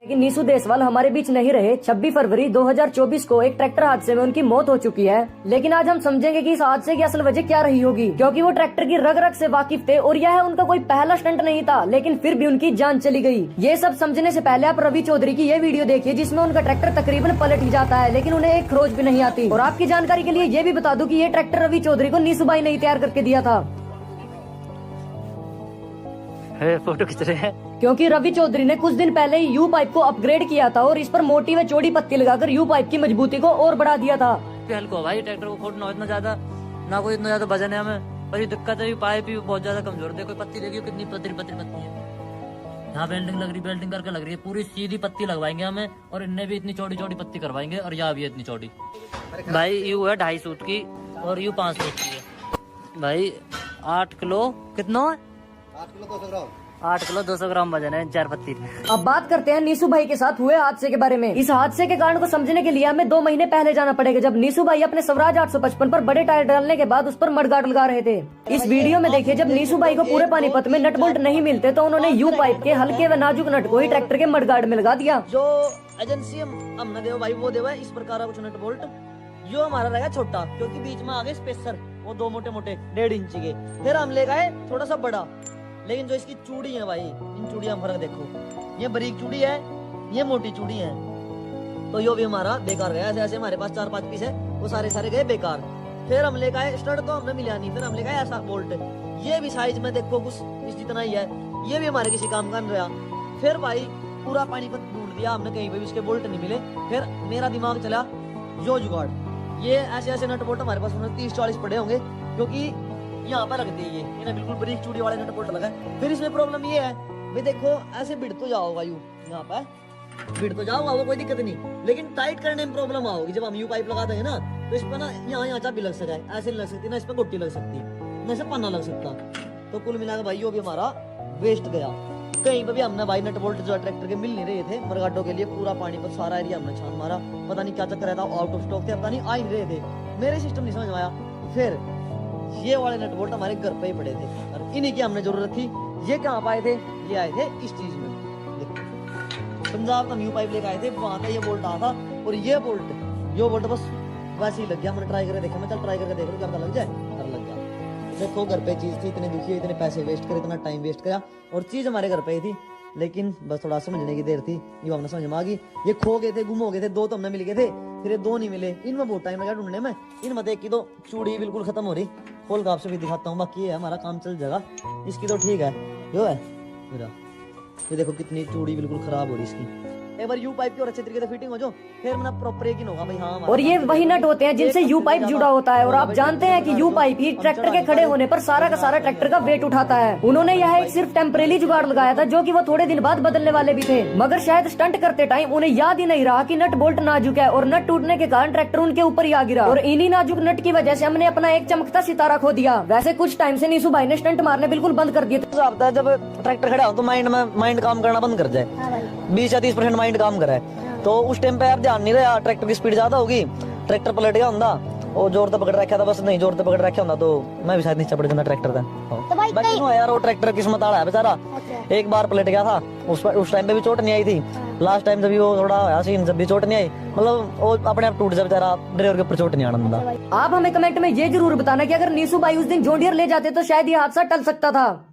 लेकिन नीसू देसवाल हमारे बीच नहीं रहे। 26 फरवरी 2024 को एक ट्रैक्टर हादसे में उनकी मौत हो चुकी है। लेकिन आज हम समझेंगे कि इस हादसे की असल वजह क्या रही होगी, क्योंकि वो ट्रैक्टर की रग रग से वाकिफ थे और यह उनका कोई पहला स्टंट नहीं था, लेकिन फिर भी उनकी जान चली गई। ये सब समझने से पहले आप रवि चौधरी की ये वीडियो देखिए, जिसमें उनका ट्रैक्टर तकरीबन पलट ही जाता है, लेकिन उन्हें एक खरोच भी नहीं आती। और आपकी जानकारी के लिए ये भी बता दूं कि ये ट्रैक्टर रवि चौधरी को नीसू भाई ने ही तैयार करके दिया था। फोटो खींच रहे हैं क्योंकि रवि चौधरी ने कुछ दिन पहले ही यू पाइप को अपग्रेड किया था और इस पर मोटी व चौड़ी पत्ती लगाकर यू पाइप की मजबूती को और बढ़ा दिया था। हल्को भाई ट्रैक्टर को खोदना इतना ज्यादा ना कोई इतना ज्यादा वजन है हमें, पर ये दिक्कत है पाइप भी बहुत ज्यादा कमजोर है। कोई पत्ती देखिए कितनी पतली पतली पत्ती है। यहाँ बेल्डिंग लग रही, बेल्डिंग करके लग रही है, पूरी सीधी पत्ती लगवाएंगे हमें, और इनने भी इतनी चौड़ी चौड़ी पत्ती करवाएंगे, और यहाँ भी है इतनी चौड़ी। भाई यू है 2.5 सूट की और यू 5 सूट की है। भाई 8 किलो कितना है? 8 किलो 200 ग्राम वजन है 4 पत्ती में। अब बात करते हैं नीसू भाई के साथ हुए हादसे के बारे में। इस हादसे के कारण को समझने के लिए हमें 2 महीने पहले जाना पड़ेगा, जब नीसू भाई अपने स्वराज 855 पर बड़े टायर डालने के बाद उस पर मडगार्ड लगा रहे थे। इस वीडियो में देखिए, जब नीसू भाई को पूरे पानीपत में नट बोल्ट नहीं मिलते तो उन्होंने यू पाइप के हल्के व नाजुक नट को ही ट्रैक्टर के मडगार्ड में लगा दिया। जो एजेंसी हमने देव भाई वो देवा इस प्रकार का कुछ नट बोल्ट, यो हमारा रहेगा छोटा, क्योंकि बीच में आगे स्पेसर वो 2 मोटे मोटे 1.5 इंच के। फिर हम ले गए थोड़ा सा बड़ा, लेकिन जो इसकी चूड़ी है भाई, इन चूड़ियां फर्क देखो, ये बारीक चूड़ी है, ये मोटी चूड़ी है, तो यो भी हमारा बेकार गया। ऐसे ऐसे हमारे पास 4-5 पीस है, वो सारे गए बेकार। फिर हम ले गए स्टड, तो हमने मिला नहीं, फिर हम ले गए ऐसा बोल्ट, ये भी साइज में देखो कुछ इस जितना ही है, ये भी हमारे किसी काम का नहीं रहा। फिर भाई पूरा पानीपत ढूंढ दिया हमने, कहीं पे भी उसके बोल्ट नहीं मिले। फिर मेरा दिमाग चला यो जुगाड़, ये ऐसे ऐसे नट बोल्ट हमारे पास 30-40 पड़े होंगे, क्योंकि यहाँ पर लगते ही ये बिल्कुल बारीक चूड़ी वाले नट बोल्ट लगा है। फिर इसमें प्रॉब्लम ये है भाई, देखो ऐसे बिड़ तो जाओगा यू, यहाँ पर बिड़ तो जाओगा वो कोई दिक्कत नहीं, लेकिन टाइट करने में प्रॉब्लम आओगी। जब हम यू पाइप लगाते हैं ना, तो इस पर ना यहाँ चाबी लग सका है, ऐसे नहीं लग सकती ना, इस पर गोटी लग सकती है, ना इसे पन्ना लग सकता। तो कुल मिलाकर भाई यो भी हमारा वेस्ट गया। कहीं पर भी हमने भाई नट बोल्ट जो ट्रैक्टर के मिल नहीं रहे थे मरगाडो के लिए, पूरा पानीपत सारा एरिया हमने छान मारा, पता नहीं क्या चक्कर था, आउट ऑफ स्टॉक थे, पता नहीं आ ही रहे थे, मेरे सिस्टम नहीं समझ में आया। फिर ये वाले नट बोल्ट हमारे घर पे ही पड़े थे और इन्हीं की हमने जरूरत थी। ये कहाँ पाए थे? ये आए थे इस चीज में, देखो पंजाब का यू पाइप लेकर आए थे, वहां का ये बोल्ट आया था, और ये बोल्ट बस वैसे ही लग गया। हमने ट्राई करके देखा, मैं चल ट्राई करके देख लो क्या पता लग जाए, और लग गया। देखो घर पे चीज थी, इतने दुखी, इतने पैसे वेस्ट करे, इतना टाइम वेस्ट किया, और चीज हमारे घर पे ही थी, लेकिन बस थोड़ा समझने की देर थी, ये हमने समझ में आ गई। ये खो गए थे, गुम हो गए थे, 2 तो हमने मिल गए थे, फिर ये 2 नहीं मिले, इनमें बहुत टाइम लगा ढूंढने में। इनमें एक की तो चूड़ी बिल्कुल खत्म हो रही, खोल कर आपसे भी दिखाता हूँ, बाकी ये है हमारा काम चल जाएगा। इसकी तो ठीक है, जो है मेरा, ये देखो कितनी चूड़ी बिल्कुल खराब हो रही इसकी। एक बार यू पाइप की और अच्छे तरीके से फिटिंग हो जाओ, फिर मेरा प्रॉपर एक ही होगा भाई। हाँ, और ये वही नट होते हैं जिनसे यू पाइप जुड़ा होता है, और आप जानते हैं कि यू पाइप ही ट्रैक्टर के खड़े होने पर सारा का सारा ट्रैक्टर का वेट उठाता है। उन्होंने यह एक सिर्फ टेम्परेरी जुगाड़ लगाया था, जो कि वो थोड़े दिन बाद बदलने वाले भी थे, मगर शायद स्टंट करते टाइम उन्हें याद ही नहीं रहा कि नट बोल्ट नाजुक है, और नट टूटने के कारण ट्रैक्टर उनके ऊपर ही आ गिरा, और इन्हीं नाजुक नट की वजह से हमने अपना एक चमकता सितारा खो दिया। वैसे कुछ टाइम से नीसू भाई ने स्टंट मारने बिल्कुल बंद कर दिए। जब ट्रैक्टर खड़ा हो तो माइंड काम करना बंद कर जाए, 20 या 30% माइंड काम करे, तो उस टाइम पे आप ध्यान नहीं रहा, ट्रैक्टर की स्पीड ज्यादा होगी, ट्रैक्टर पलट गया होता, और जोर से पकड़ रखा था, बस नहीं जोर से पकड़ रखा होता तो मैं भी शायद नीचे पड़ जाता ट्रैक्टर का। तो यार वो ट्रैक्टर किस्मत वाला है बेचारा, एक बार पलट गया था, उस टाइम पे भी चोट नहीं आई थी। लास्ट टाइम जब वो थोड़ा होया सीन, जब भी चोट नहीं आई, मतलब वो अपने आप टूट जाए बेचारा, ड्राइवर के ऊपर चोट नहीं आना था। आप हमें कमेंट में ये जरूर बताना कि अगर नीसू भाई उस दिन जॉन डियर ले जाते तो शायद ये हादसा टल सकता था।